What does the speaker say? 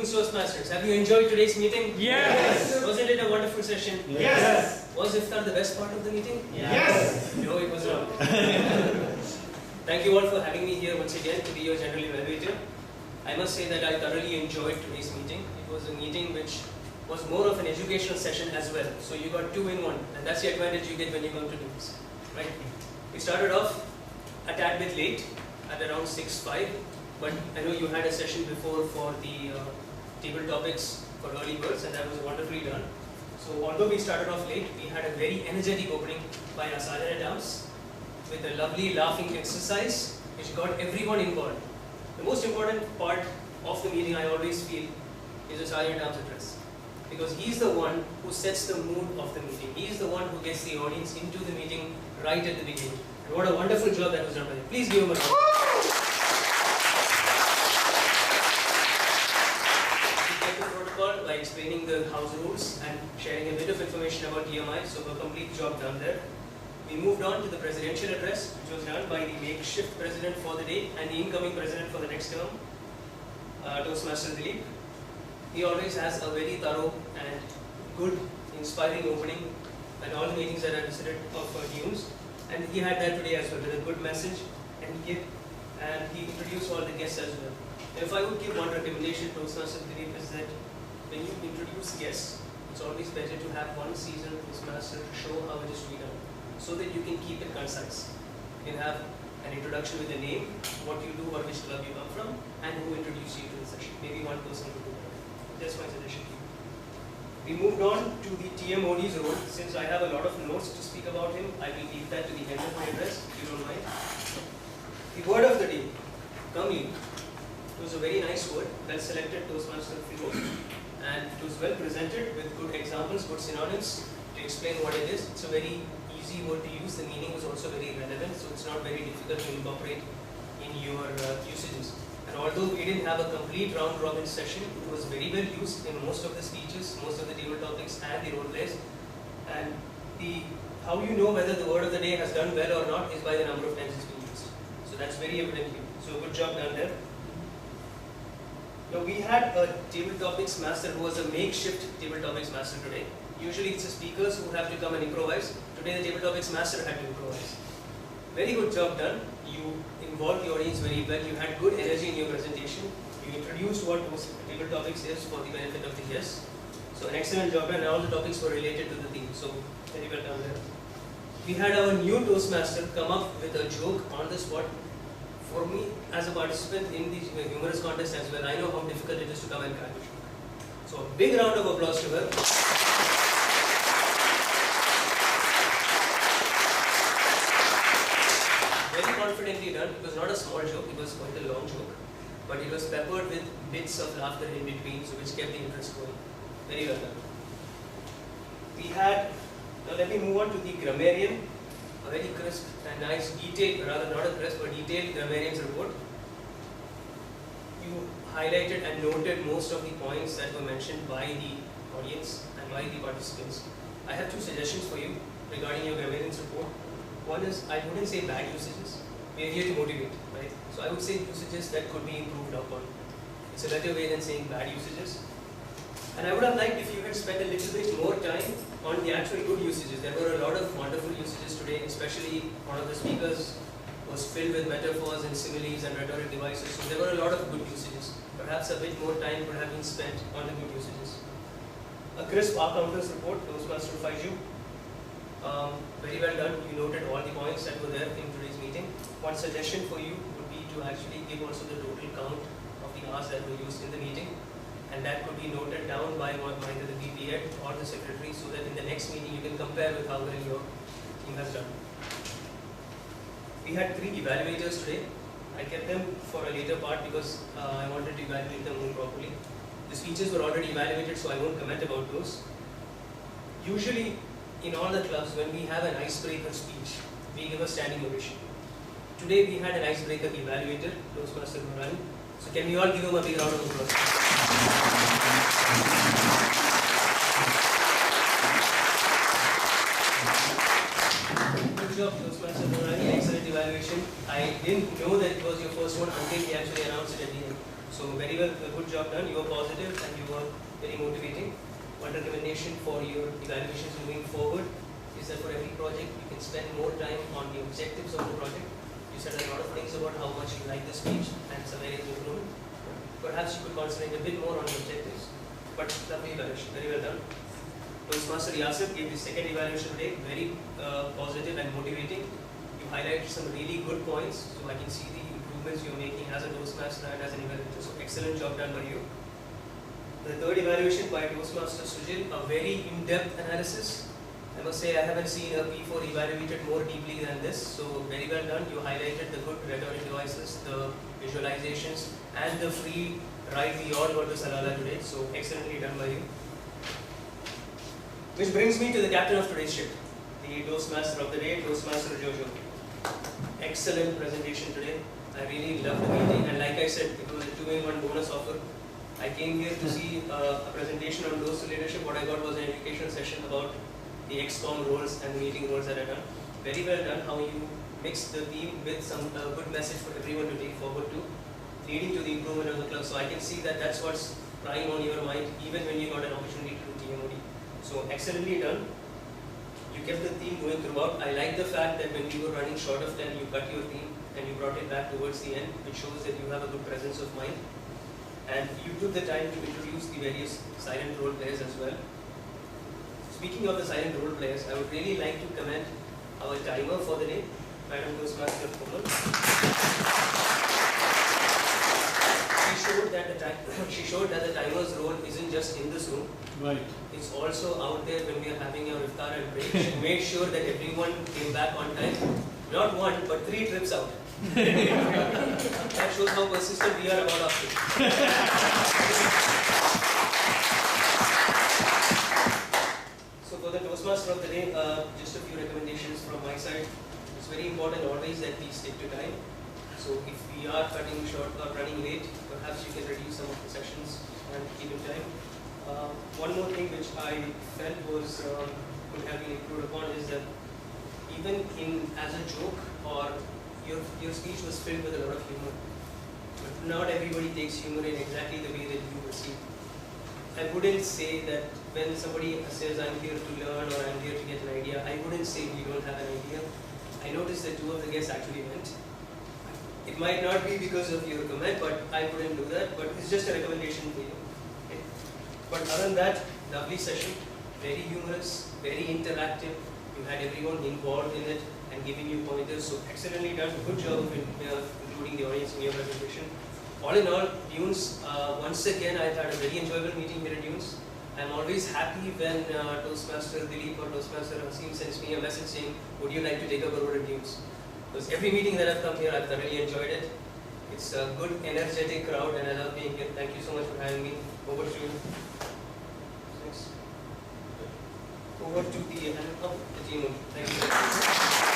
Greetings Toastmasters. Have you enjoyed today's meeting? Yes. Wasn't it a wonderful session? Yes. Was iftar the best part of the meeting? Yes. No, it was not. Thank you all for having me here once again to be your general evaluator. I must say that I thoroughly enjoyed today's meeting. It was a meeting which was more of an educational session as well. So you got two in one, and that's the advantage you get when you come to do this. Right? We started off a tad bit late at around 6:05, but I know you had a session before for the table topics for early birds, and that was wonderfully done. So although we started off late, we had a very energetic opening by our sergeant at arms with a lovely laughing exercise which got everyone involved. The most important part of the meeting, I always feel, is the sergeant at arms address, because he's the one who sets the mood of the meeting. He's the one who gets the audience into the meeting right at the beginning. And what a wonderful job that was done by him. Please give him a round. By explaining the house rules and sharing a bit of information about EMI, so a complete job done there. We moved on to the presidential address, which was done by the makeshift president for the day and the incoming president for the next term, Toastmaster Dilip. He always has a very thorough and good, inspiring opening at all the meetings that I visited of Dunes, and he had that today as well with a good message, and he introduced all the guests as well. If I would give one recommendation to Toastmaster Dilip is that when you introduce guests, it's always better to have one seasoned Toastmaster show how it is to be done, so that you can keep it concise. You can have an introduction with a name, what you do or which club you come from, and who introduced you to the session. Maybe one person could do that. That's my suggestion to you. We moved on to the TMOD's role. Since I have a lot of notes to speak about him, I will leave that to the end of my address, if you don't mind. The word of the day, comely. It was a very nice word, well selected Toastmaster Philo, and it was well presented with good examples, good synonyms to explain what it is. It's a very easy word to use. The meaning was also very relevant, so it's not very difficult to incorporate in your usages. And although we didn't have a complete round robin session, it was very well used in most of the speeches, most of the table topics and the role plays. And how you know whether the word of the day has done well or not is by the number of times it's been used. So that's very evident here. So good job done there. Now we had a table topics master who was a makeshift table topics master today. Usually it's the speakers who have to come and improvise. Today the table topics master had to improvise. Very good job done. You involved the audience very well. You had good energy in your presentation. You introduced what table topics is for the benefit of the guests. So an excellent job, and all the topics were related to the theme. So very well done there. We had our new Toastmaster come up with a joke on the spot. For me, as a participant in the humorous contest as well, I know how difficult it is to come and crack a joke. So a big round of applause to her. Very confidently done. It was not a small joke, it was quite a long joke. But it was peppered with bits of laughter in between, so which kept the interest going. Very well done. We had, now let me move on to the grammarian. A very crisp and nice detailed, rather not a crisp but detailed grammarian's report. You highlighted and noted most of the points that were mentioned by the audience and by the participants. I have two suggestions for you regarding your grammarian's report. One is, I wouldn't say bad usages. We are here to motivate, right? So I would say usages that could be improved upon. It's a better way than saying bad usages. And I would have liked if you had spent a little bit more time on the actual good usages. There were a lot of wonderful usages today, especially one of the speakers was filled with metaphors and similes and rhetoric devices. So there were a lot of good usages. Perhaps a bit more time could have been spent on the good usages. A crisp R-counters report, Toastmaster Faiju. Very well done. You noted all the points that were there in today's meeting. One suggestion for you would be to actually give also the total count of the hours that were used in the meeting. And that could be noted down by either the VP head or the secretary, so that in the next meeting you can compare with how well your team has done. We had 3 evaluators today. I kept them for a later part because I wanted to evaluate them more properly. The speeches were already evaluated, so I won't comment about those. Usually, in all the clubs, when we have an icebreaker speech, we give a standing ovation. Today we had an icebreaker evaluator, Toastmaster Nurani. So can we all give him a big round of applause? Good job, Toastmaster Nurani. Excellent evaluation. I didn't know that it was your first one until he actually announced it at the end. So very well, a good job done. You were positive and you were very motivating. One recommendation for your evaluations moving forward is that for every project, you can spend more time on the objectives of the project. You said a lot of things about how much you like the speech and some areas of improvement. Perhaps you could concentrate a bit more on the objectives. But lovely evaluation, very well done. Toastmaster Yasir gave the second evaluation today, very positive and motivating. You highlighted some really good points, so I can see the improvements you're making as a Toastmaster and as an evaluator. So excellent job done by you. The third evaluation by Toastmaster Sujil, a very in-depth analysis. I must say I haven't seen a P4 evaluated more deeply than this, so very well done. You highlighted the good rhetoric devices, the visualizations, and the free ride we all got to Salala today, so excellently done by you. Which brings me to the captain of today's ship, the Toastmaster of the day, Toastmaster Jojo. Excellent presentation today. I really loved the meeting, and like I said, it was a 2-in-1 bonus offer. I came here to see a presentation on Toast to Leadership. What I got was an educational session about the XCOM roles and the meeting roles that I done. Very well done how you mixed the theme with some good message for everyone to take forward to, leading to the improvement of the club. So I can see that that's what's lying on your mind even when you got an opportunity to do TMOD. So excellently done. You kept the theme going throughout. I like the fact that when you were running short of 10, you cut your theme and you brought it back towards the end, which shows that you have a good presence of mind. And you took the time to introduce the various silent role players as well. Speaking of the silent role players, I would really like to commend our timer for the day, Madam Toastmaster Komal. She showed that the timer's role isn't just in this room. Right. It's also out there when we are having our iftar and break. She made sure that everyone came back on time. Not one, but 3 trips out. That shows how persistent we are about our thing. So for the Toastmaster of the day, just a few recommendations from my side. It's very important always that we stick to time. So if we are cutting short or running late, perhaps you can reduce some of the sessions and keep in time. One more thing which I felt was could have been improved upon is that even as a joke or your speech was filled with a lot of humor. But not everybody takes humor in exactly the way that you receive. I wouldn't say that when somebody says I'm here to learn or I'm here to get an idea, I wouldn't say we don't have an idea. I noticed that 2 of the guests actually went. It might not be because of your comment, but I wouldn't do that. But it's just a recommendation for you. Okay? But other than that, lovely session, very humorous, very interactive. You had everyone involved in it and giving you pointers. So excellently done. Good job of including the audience in your presentation. All in all, Dunes, once again, I've had a very enjoyable meeting here at Dunes. I'm always happy when Toastmaster Dilip or Toastmaster Hashim sends me a message saying, would you like to take up a role at Dunes? Because every meeting that I've come here, I've thoroughly enjoyed it. It's a good, energetic crowd and I love being here. Thank you so much for having me. Over to you. Thanks. Over to the team. Thank you.